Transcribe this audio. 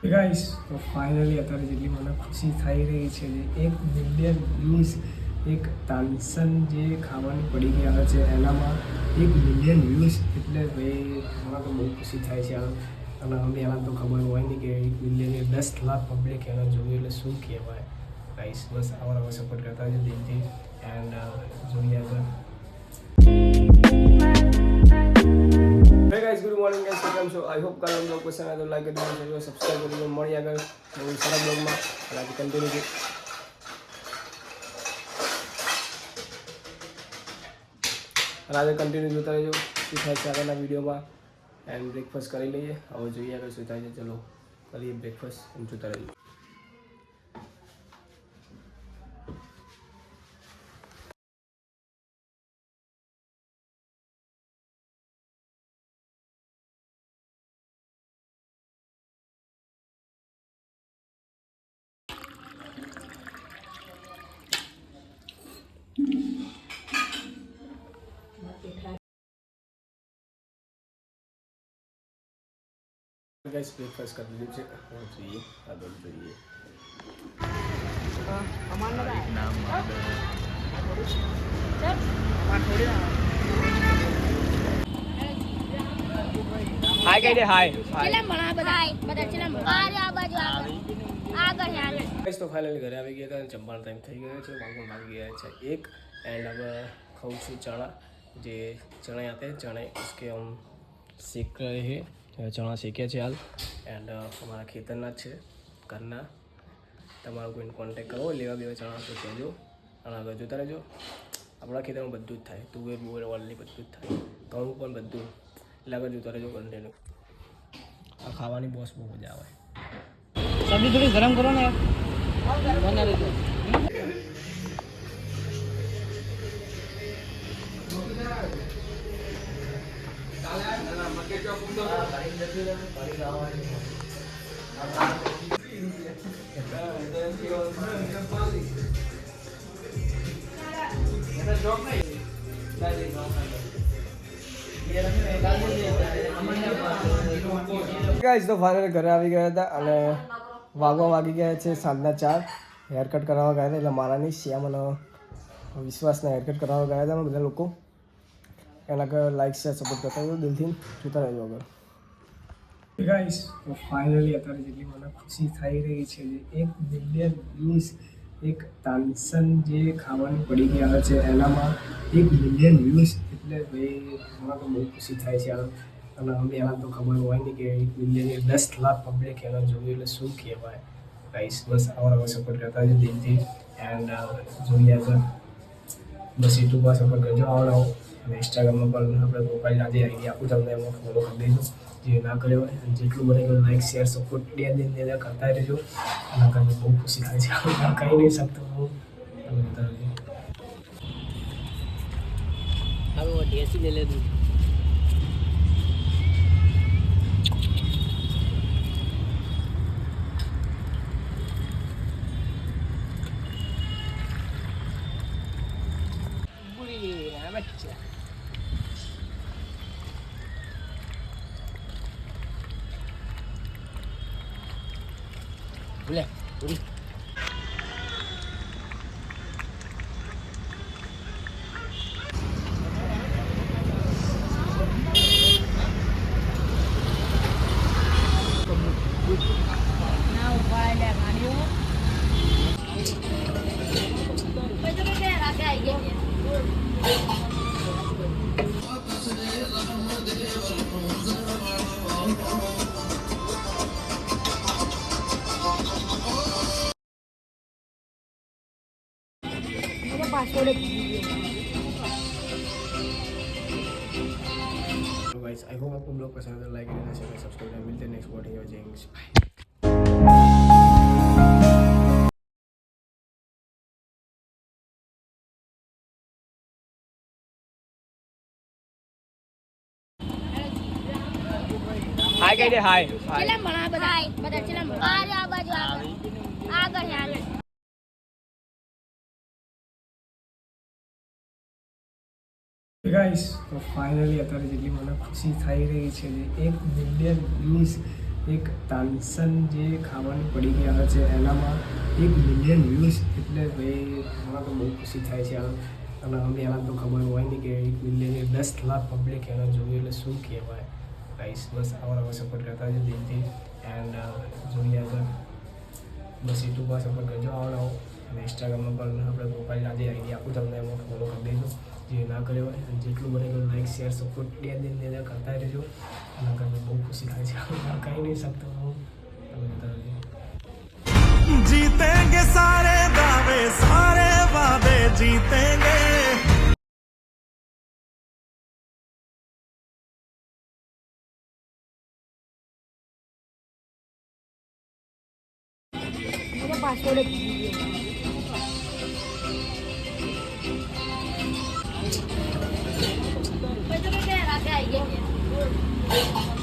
Guys તો finally અત્યારે જેટલી મને ખુશી થઈ રહી છે જે 1 મિલિયન વ્યૂઝ એક તાનસન જે ખાવાની પડી ગયા છે એનામાં 1 મિલિયન વ્યૂઝ એટલે ભાઈ એમાં તો બહુ ખુશી થાય છે અને અમને એના તો ખબર હોય નહીં કે 1 મિલિયન 10 લાખ પબ્લિક એના જોયું એટલે શું કહેવાય. ગાઈસ બસ આવા સપોર્ટ કરતા જ દિલથી એન્ડ જોઈએ આગળ. Hey guys, good morning guys, welcome to I hope kalian vlog પસંદ આવે તો લાઈક કરી દેજો, સબસ્ક્રાઇબ કરી દેજો. મળી આગળ નવી સારા બ્લોગમાં આજે કન્ટિન્યુ જોતા રહેજો શું થાય છે આગળના વિડીયોમાં એન્ડ બ્રેકફાસ્ટ કરી લઈએ. હવે જોઈએ આગળ શું થાય છે. ચલો કરીએ બ્રેકફાસ્ટ એમ જોતા રહેજો. ગાઈસ બ્રેકફાસ્ટ કરી લીધું છે. હવે જોઈએ આગળ જોઈએ. હાય કહી દે હાય. ગાઈસ તો ફાઇનલી ઘરે આવી ગયા હતા અને જમવાનો ટાઈમ થઈ ગયો છે. વાગવા વાગી ગયા છે 1 એન્ડ હવે ખાઉં છું ચણા. જે ચણા આતે ચણે इसके हम सीख रहे हैं. ચણા શીખ્યા છે હાલ એન્ડ અમારા ખેતરના જ છે ઘરના. તમારો કોઈને કોન્ટેક્ટ કરવો લેવા બેવા ચણા તો કહેજો અને આગળ જોતા રહેજો. આપણા ખેતરમાં બધું જ થાય, તુવેર બુવેર વાળલી બધું જ થાય, ઘઉં પણ બધું. એટલે આગળ જોતા રહેજો કન્ટિન્યુ. આ ખાવાની બોસ બહુ મજા આવે. સબ્જી થોડી ગરમ કરો ને બના લેજો. ગાઈસ તો ફાઇનલી ઘરે આવી ગયા હતા અને વાગવા વાગી ગયા છે સાંજના 4. હેરકટ કરાવવા ગયા હતા એટલે મારા નહીં શ્યામ અને વિશ્વાસના હેરકટ કરાવવા ગયા હતા બધા લોકો. એના આગળ લાઈક શેર સપોર્ટ કરતા હોય દિલથી જોતા રહેજો આગળ. ગાઈસ તો ફાઇનલી અત્યારે જેટલી મને ખુશી થઈ રહી છે જે 1 મિલિયન વ્યૂઝ એક તાનસન જે ખાવાની પડી ગયા છે એનામાં 1 મિલિયન વ્યૂઝ એટલે ભાઈ એમાં તો બહુ ખુશી થાય છે અને અમને એના તો ખબર હોય નહીં કે 1 મિલિયન 10 લાખ પબ્લિક એના જોયું એટલે શું કહેવાય. ગાઈસ બસ આવા સપોર્ટ કરતા જ દિલથી એન્ડ જોઈએ આગળ. બસ યુટ્યુબમાં સપોર્ટ કરજો આવડો અને ઇન્સ્ટાગ્રામમાં પણ આપણે પ્રોફાઇલ આજે આઈડી આપું તમને એમાં ફોલો કરી દેજો જે ના કર્યો હોય. જેટલું બને એટલું લાઈક શેર સપોર્ટ દિન કરતા રહેજો અને કરીને બહુ ખુશી થાય છે. કહી નહીં શકતો હું તમે બતા રહેજો. હવે ટેસ્ટી લઈ લેતું. Boleh, boleh. Now, boleh Mario. Betul betul agak ini. Password तो गाइस आई होप आपको ब्लॉग पसंद आया. लाइक करना, शेयर, सब्सक्राइब. मिलते हैं नेक्स्ट वीडियो में. बाय. હાય કહી દે હાય. ચલા મળા બધા ચલા આ બાજુ આગળ આગળ. ગાઈસ તો ફાઇનલી અત્યારે જેટલી મને ખુશી થઈ રહી છે જે 1 મિલિયન વ્યૂઝ એક તાનસન જે ખાવાની પડીકી આવે છે એનામાં 1 મિલિયન વ્યૂઝ એટલે ભાઈ એમાં તો બહુ ખુશી થાય છે અને અમે એના તો ખબર હોય નહીં કે 1 મિલિયન 10 લાખ પબ્લિક એને જોયું એટલે શું કહેવાય ગાઈસ બસ આવા સપોર્ટ કરતા જ દિલથી એન્ડ જોઈએ આગળ બસ યુટ્યુબમાં સપોર્ટ કરજો આવો અને ઇન્સ્ટાગ્રામમાં પણ આપણે પ્રોફાઇલના જે આઈડી આપું તમને એમાં ફોલો કરી દેજો જે ના કર્યો હોય અને જેટલું બને એટલું લાઈક શેર સપોર્ટ દે કરતા રહેજો અને કાંઈ બહુ ખુશી થાય છે કાંઈ નહીં શકતો હું તમે બતા રહેજો जीतेंगे सारे दावे सारे वादे जीतेंगे मेरा पासवर्ड पैसे आगे आइए